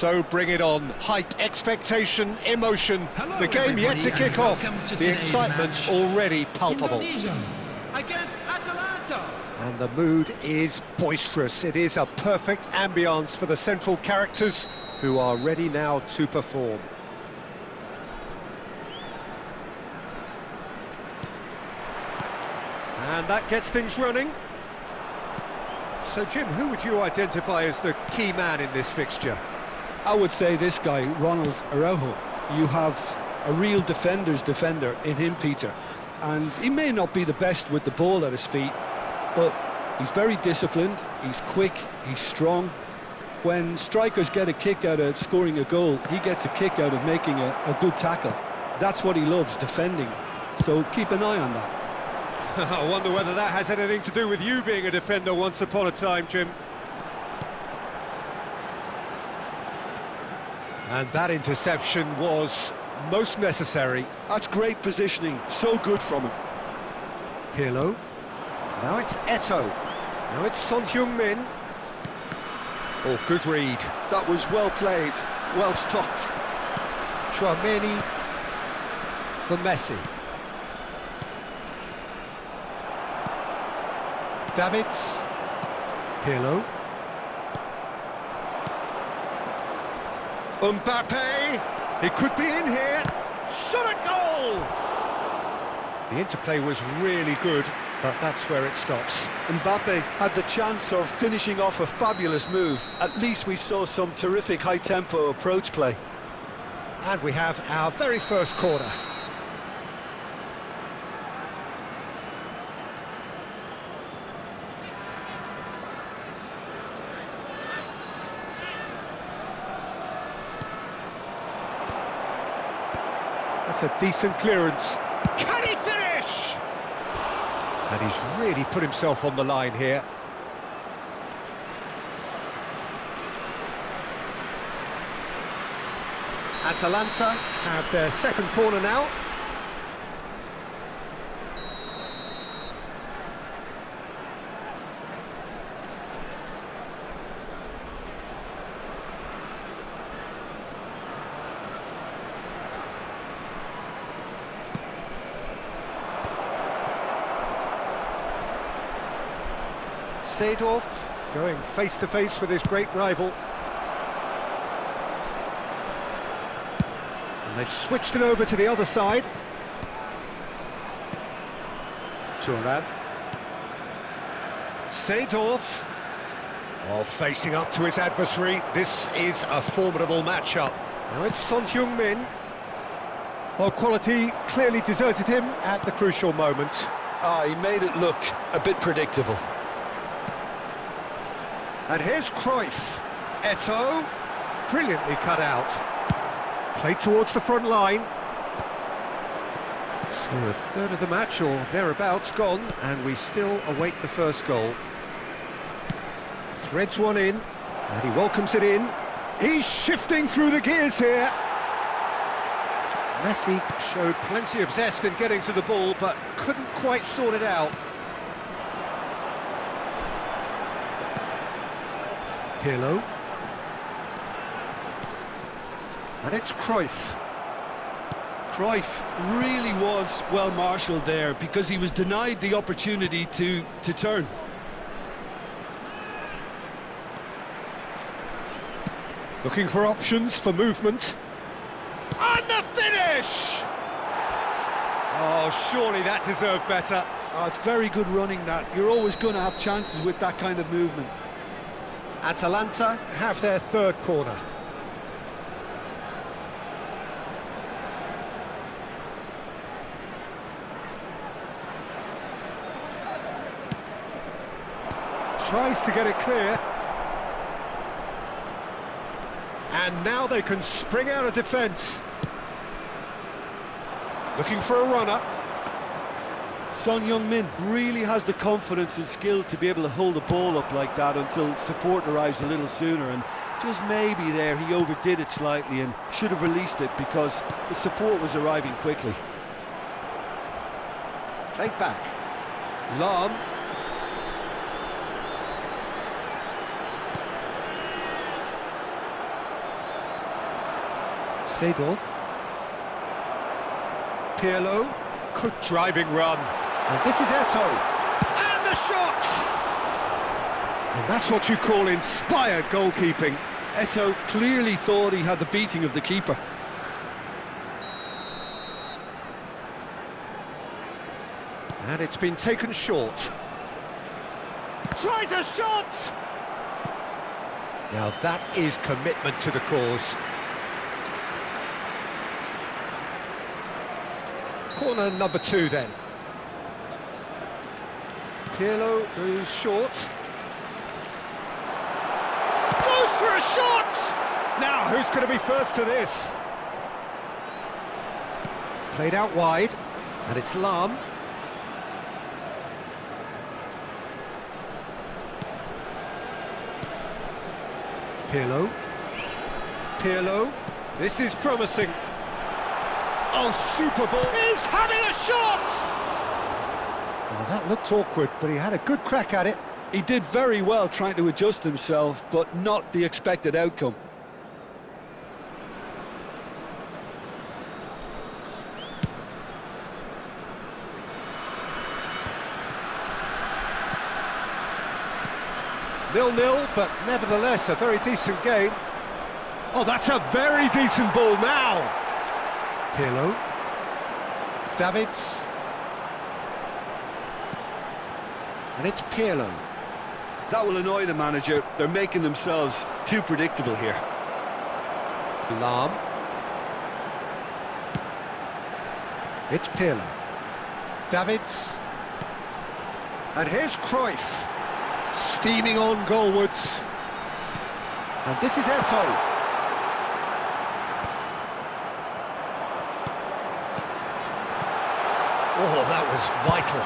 So bring it on. Hype, expectation, emotion. Hello, The game yet to everybody, kick and off. welcome to The today's excitement match. already palpable. Indonesia against Atalanta. And the mood is boisterous. It is a perfect ambience for the central characters who are ready now to perform. And that gets things running. So, Jim, who would you identify as the key man in this fixture? I would say this guy, Ronald Araujo. You have a real defender's defender in him, Peter. And he may not be the best with the ball at his feet, but he's very disciplined, he's quick, he's strong. When strikers get a kick out of scoring a goal, he gets a kick out of making a good tackle. That's what he loves, defending. So keep an eye on that. I wonder whether that has anything to do with you being a defender once upon a time, Jim. And that interception was most necessary. That's great positioning, so good from him. Pirlo. Now it's Eto'o. Now it's Son Heung-min. Oh, good read. That was well played, well stopped. Tchouaméni for Messi. Davids. Pirlo. Mbappe! He could be in here. Shot a goal! The interplay was really good, but that's where it stops. Mbappe had the chance of finishing off a fabulous move. At least we saw some terrific high-tempo approach play. And we have our very first corner. That's a decent clearance. Can he finish? And he's really put himself on the line here. Atalanta have their second corner now. Seedorf going face-to-face with his great rival. And they've switched it over to the other side. Thuram. Seedorf. Oh, facing up to his adversary. This is a formidable matchup. Now it's Son Heung-min. Well, quality clearly deserted him at the crucial moment. He made it look a bit predictable. And here's Cruyff. Eto'o. Brilliantly cut out. Played towards the front line. So a third of the match or thereabouts gone, and we still await the first goal. Threads one in, and he welcomes it in. He's shifting through the gears here. Messi showed plenty of zest in getting to the ball, but couldn't quite sort it out. Pirlo. And it's Cruyff. Cruyff really was well marshalled there because he was denied the opportunity to turn. Looking for options for movement. And the finish! Oh, surely that deserved better. It's very good running, that. You're always going to have chances with that kind of movement. Atalanta have their third corner. Tries to get it clear. And now they can spring out of defence. Looking for a runner. Son Heung-min really has the confidence and skill to be able to hold the ball up like that until support arrives a little sooner, and just maybe there he overdid it slightly and should have released it because the support was arriving quickly. Played back. Lahm. Seedorf. Pirlo. Good driving run. And this is Eto'o. And the shot! And that's what you call inspired goalkeeping. Eto'o clearly thought he had the beating of the keeper. And it's been taken short. Tries a shot! Now that is commitment to the cause. Corner number 2 then. Pirlo goes short. Goes for a shot! Now who's going to be first to this? Played out wide, and it's Lahm. Pirlo. Pirlo. This is promising. Oh, super ball. He's having a shot! Well, that looked awkward, but he had a good crack at it. He did very well trying to adjust himself, but not the expected outcome. Nil-nil, but nevertheless a very decent game. Oh, that's a very decent ball now. Pirlo. Davids. And it's Pirlo. That will annoy the manager. They're making themselves too predictable here. Lahm. It's Pirlo. Davids. And here's Cruyff. Steaming on goalwards. And this is Eto'o. Oh, that was vital.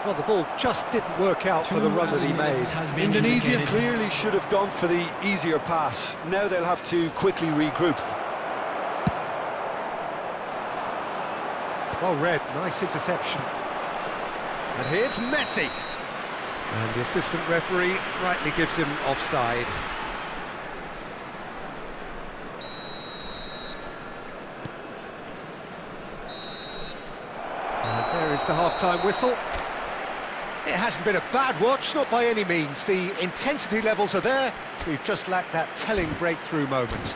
Well, the ball just didn't work out for the run that he made. Indonesia clearly should have gone for the easier pass. Now they'll have to quickly regroup. Well read, nice interception. And here's Messi. And the assistant referee rightly gives him offside. And there is the half-time whistle. It hasn't been a bad watch, not by any means. The intensity levels are there. We've just lacked that telling breakthrough moment.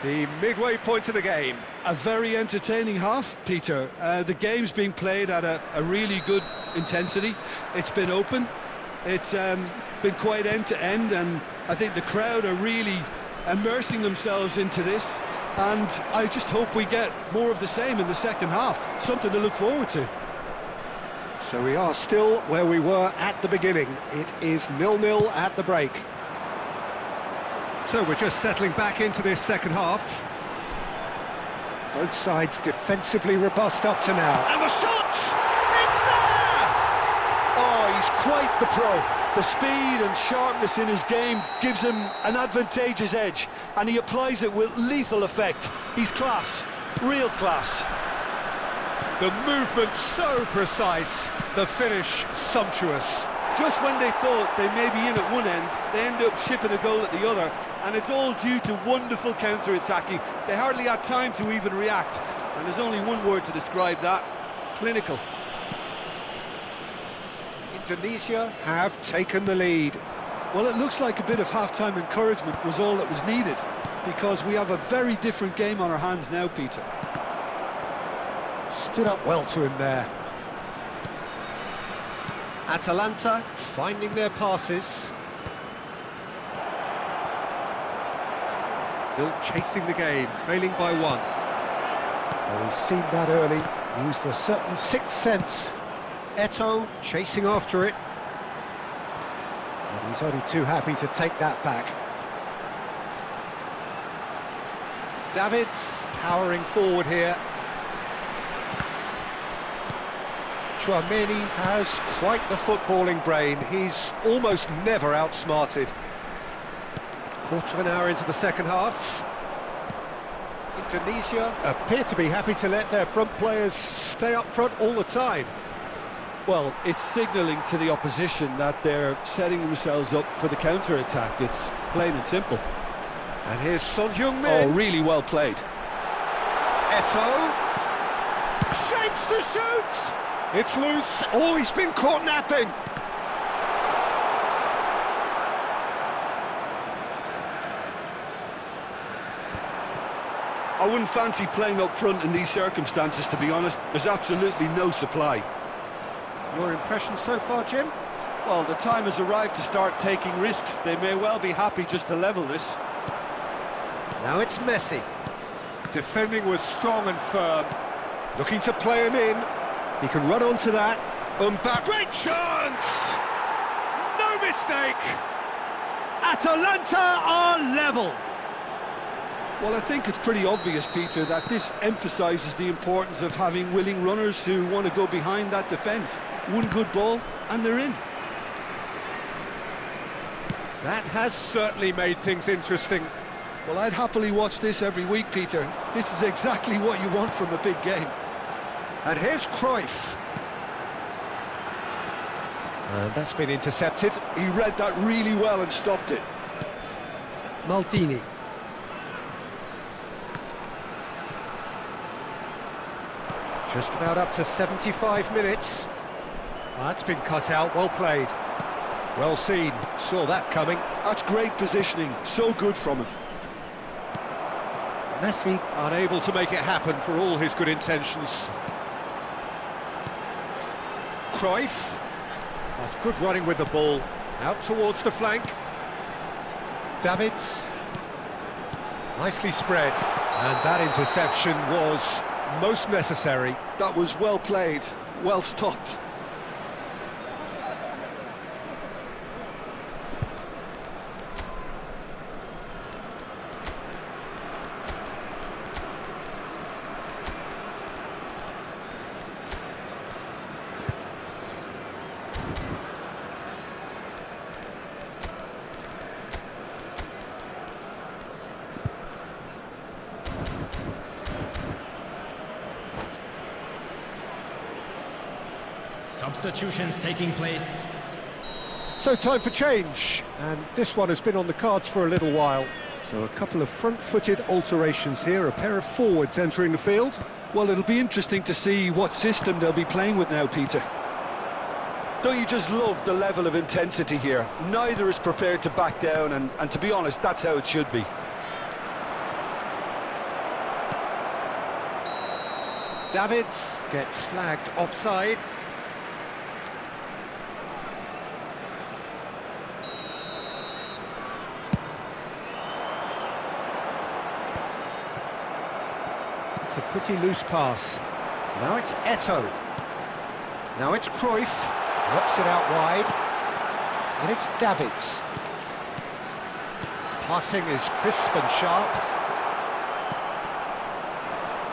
The midway point of the game. A very entertaining half, Peter. The game's being played at a really good intensity. It's been open. It's been quite end-to-end, and I think the crowd are really immersing themselves into this, and I just hope we get more of the same in the second half. Something to look forward to. So we are still where we were at the beginning. It is 0-0 at the break. So we're just settling back into this second half. Both sides defensively robust up to now. And the shot! It's there! Oh, he's quite the pro. The speed and sharpness in his game gives him an advantageous edge, and he applies it with lethal effect. He's class, real class. The movement so precise, the finish sumptuous. Just when they thought they may be in at one end, they end up shipping a goal at the other, and it's all due to wonderful counter-attacking. They hardly had time to even react, and there's only one word to describe that: clinical. Indonesia have taken the lead. Well, it looks like a bit of half-time encouragement was all that was needed, because we have a very different game on our hands now, Peter. Stood up well to him there. Atalanta finding their passes. Still chasing the game, trailing by 1. Well, he's seen that early, used a certain sixth sense. Eto'o chasing after it. And he's only too happy to take that back. Davids powering forward here. Tchouaméni has quite the footballing brain. He's almost never outsmarted. Quarter of an hour into the second half. Indonesia appear to be happy to let their front players stay up front all the time. Well, it's signalling to the opposition that they're setting themselves up for the counter-attack. It's plain and simple. And here's Son Heung-min. Oh, really well played. Eto'o. Shapes to shoot! It's loose. Oh, he's been caught napping. I wouldn't fancy playing up front in these circumstances, to be honest. There's absolutely no supply. Your impression so far, Jim? Well, the time has arrived to start taking risks. They may well be happy just to level this. Now it's Messi. Defending was strong and firm. Looking to play him in. He can run onto that. Mbappe. Great chance! No mistake! Atalanta are level. Well, I think it's pretty obvious, Peter, that this emphasises the importance of having willing runners who want to go behind that defence. One good ball, and they're in. That has certainly made things interesting. Well, I'd happily watch this every week, Peter. This is exactly what you want from a big game. And here's Cruyff. And that's been intercepted. He read that really well and stopped it. Maldini. Just about up to 75 minutes. That's been cut out, well played. Well seen, saw that coming. That's great positioning, so good from him. Messi unable to make it happen for all his good intentions. Cruyff. That's good running with the ball. Out towards the flank. Davids. Nicely spread. And that interception was most necessary. That was well played, well stopped. Substitutions taking place. So time for change, and this one has been on the cards for a little while. So a couple of front-footed alterations here, a pair of forwards entering the field. Well, it'll be interesting to see what system they'll be playing with now, Peter. Don't you just love the level of intensity here? Neither is prepared to back down, and to be honest, that's how it should be. Davids gets flagged offside. It's a pretty loose pass. Now it's Eto'o. Now it's Cruyff. Knocks it out wide. And it's Davids. Passing is crisp and sharp.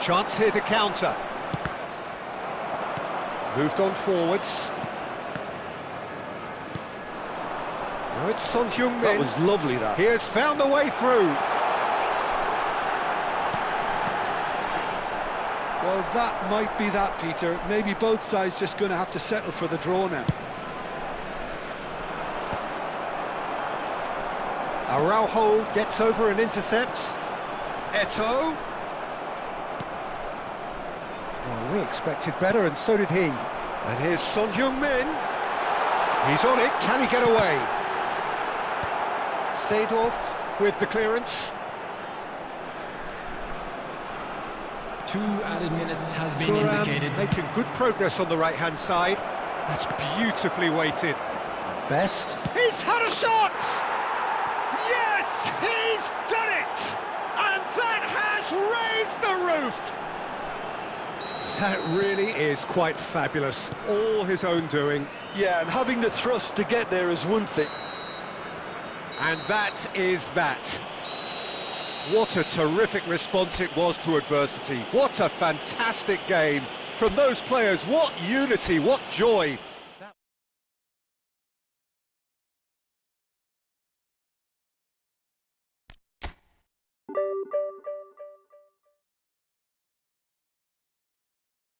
Chance here to counter. Moved on forwards. Now it's Son Heung-min. That was lovely, that. He has found a way through. Well, that might be that, Peter. Maybe both sides just going to have to settle for the draw now. Araujo gets over and intercepts. Eto'o. Well, we expected better, and so did he. And here's Son Heung-min. He's on it. Can he get away? Seedorf with the clearance. 2 added minutes has been Thuram indicated. making good progress on the right-hand side. That's beautifully weighted. At best. He's had a shot! Yes, he's done it! And that has raised the roof! That really is quite fabulous. All his own doing. Yeah, and having the thrust to get there is one thing. And that is that. What a terrific response it was to adversity. What a fantastic game from those players. What unity, what joy.